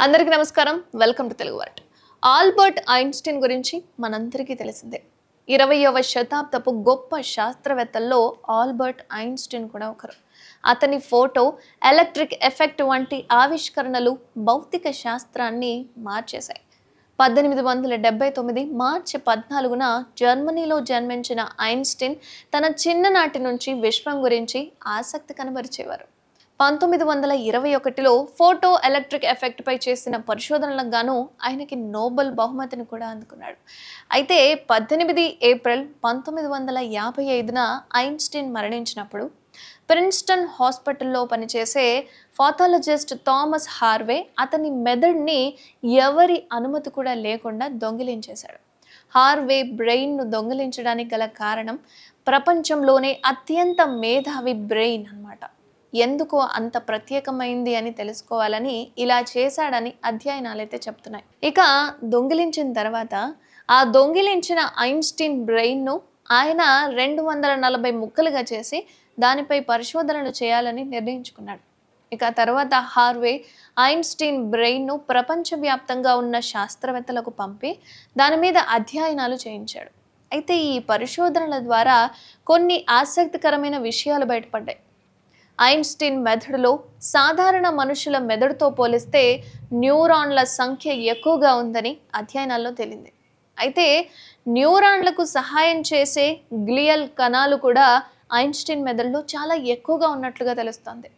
అందరికీ నమస్కారం. Welcome to Telugu word. Albert Einstein గురించి మనందరికీ తెలిసిందే. 20వ శతాబ్దపు గొప్ప శాస్త్రవేత్తల్లో ఆల్బర్ట్ ఐన్స్టీన్ కూడా ఒకరు. అతని ఫోటో, ఎలక్ట్రిక్ ఎఫెక్ట్ వంటి ఆవిష్కరణలు భౌతిక శాస్త్రాన్ని మార్చేశాయి. 1879 మార్చి 14న జర్మనీలో జన్మించిన ఐన్స్టీన్ తన చిన్ననాటి నుంచి విశ్వం గురించి ఆసక్తి కనబరిచేవారు. 1921లో ఫోటో ఎలక్ట్రిక్ ఎఫెక్ట్ పై చేసిన పరిశోధనలకు గాను ఆయనకి నోబెల్ బహుమతిని కూడా అందుకున్నాడు. అయితే 18 ఏప్రిల్ 1955న ఐన్స్టీన్ మరణించినప్పుడు ప్రిన్స్టన్ హాస్పిటల్లో పనిచేసే పాథాలజిస్ట్ థామస్ హార్వే అతని మెదడుని ఎవరి అనుమతి కూడా లేకుండా దొంగిలించేశాడు. హార్వే బ్రెయిన్ను దొంగిలించడానికి గల కారణం ప్రపంచంలోనే అత్యంత మేధావి బ్రెయిన్ అన్నమాట. ఎందుకు అంత ప్రత్యేకమైంది అని తెలుసుకోవాలని ఇలా చేశాడని అధ్యయనాలు అయితే చెప్తున్నాయి. ఇక దొంగిలించిన తర్వాత ఆ దొంగిలించిన ఐన్స్టీన్ బ్రెయిన్ను ఆయన 240 ముక్కలుగా చేసి దానిపై పరిశోధనలు చేయాలని నిర్ణయించుకున్నాడు. ఇక తర్వాత హార్వే ఐన్స్టీన్ బ్రెయిన్ను ప్రపంచవ్యాప్తంగా ఉన్న శాస్త్రవేత్తలకు పంపి దాని మీద అధ్యయనాలు చేయించాడు. అయితే ఈ పరిశోధనల ద్వారా కొన్ని ఆసక్తికరమైన విషయాలు బయటపడ్డాయి. ఐన్స్టీన్ మెదడులో సాధారణ మనుషుల మెదడుతో పోలిస్తే న్యూరాన్ల సంఖ్య ఎక్కువగా ఉందని అధ్యయనాల్లో తేలింది. అయితే న్యూరాన్లకు సహాయం చేసే గ్లియల్ కణాలు కూడా ఐన్స్టీన్ మెదడులో చాలా ఎక్కువగా ఉన్నట్లుగా తెలుస్తోంది.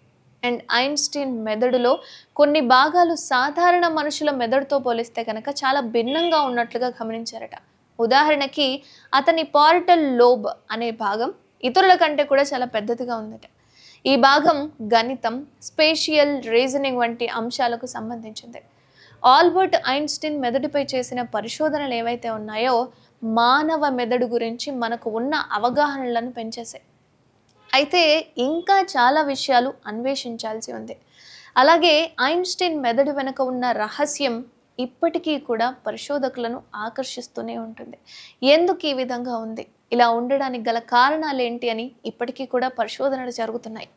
అండ్ ఐన్స్టీన్ మెదడులో కొన్ని భాగాలు సాధారణ మనుషుల మెదడుతో పోలిస్తే కనుక చాలా భిన్నంగా ఉన్నట్లుగా గమనించారట. ఉదాహరణకి అతని పారిటల్ లోబ్ అనే భాగం ఇతరుల కంటే కూడా చాలా పెద్దదిగా ఉందట. ఈ భాగం గణితం, స్పేషియల్ రీజనింగ్ వంటి అంశాలకు సంబంధించింది. ఆల్బర్ట్ ఐన్స్టీన్ మెదడుపై చేసిన పరిశోధనలు ఏవైతే ఉన్నాయో మానవ మెదడు గురించి మనకు ఉన్న అవగాహనలను పెంచేశాయి. అయితే ఇంకా చాలా విషయాలు అన్వేషించాల్సి ఉంది. అలాగే ఐన్స్టీన్ మెదడు వెనుక ఉన్న రహస్యం ఇప్పటికీ కూడా పరిశోధకులను ఆకర్షిస్తూనే ఉంటుంది. ఎందుకు ఈ విధంగా ఉంది, ఇలా ఉండడానికి గల కారణాలు ఏంటి అని ఇప్పటికీ కూడా పరిశోధనలు జరుగుతున్నాయి.